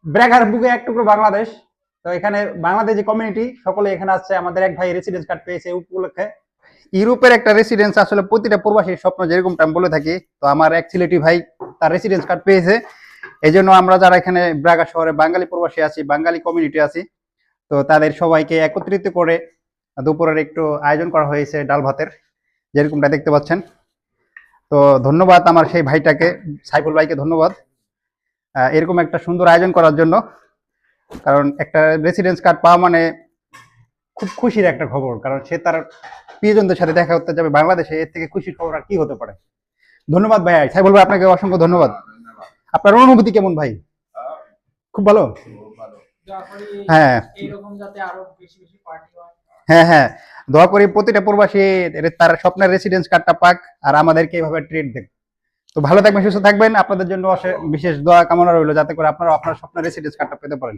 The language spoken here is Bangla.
ব্র্যাগার বুকে এক টুকরো বাংলাদেশ। তো এখানে বাংলাদেশ যে কমিউনিটি সকলে এখানে আসছে, আমাদের এক ভাই রেসিডেন্স কার্ড পেয়েছে এই উপলক্ষে। ইউরোপের একটা রেসিডেন্স আসলে প্রতিটা প্রবাসীর স্বপ্ন, যেরকমটা আমি বলে থাকি। তো আমার এক সিলেটি ভাই তার রেসিডেন্স কার্ড পেয়েছে। এই জন্য আমরা যারা এখানে ব্রাগা শহরে বাঙালি প্রবাসী আছি, বাঙালি কমিউনিটি আছি, তো তাদের সবাইকে একত্রিত করে দুপুরের একটু আয়োজন করা হয়েছে ডাল ভাতের, যেরকমটা দেখতে পাচ্ছেন। তো ধন্যবাদ আমার সেই ভাইটাকে, সাইফুল ভাইকে ধন্যবাদ এরকম একটা সুন্দর আয়োজন করার জন্য। কারণ একটা রেসিডেন্স কার্ড পাওয়া মানে খুব খুশির একটা খবর, কারণ সে তার প্রিয়জনদের সাথে দেখা করতে যাবে বাংলাদেশে, এর থেকে খুশির খবর আর কি হতে পারে। ধন্যবাদ ভাই, সাইফুল ভাই আপনাকে অসংখ্য ধন্যবাদ। আপনার অনুভূতি কেমন ভাই? খুব ভালো। হ্যাঁ হ্যাঁ হ্যাঁ, দোয়া করি প্রতিটা প্রবাসী তার স্বপ্নের রেসিডেন্স কার্ডটা পাক, আর আমাদেরকে এইভাবে ট্রিট দেন। তো ভালো থাকবেন, সুস্থ থাকবেন। আপনাদের জন্য বিশেষ দোয়া কামনা রইল যাতে করে আপনারা আপনার স্বপ্নের রেসিডেন্স কার্ডটা পেতে পারেন।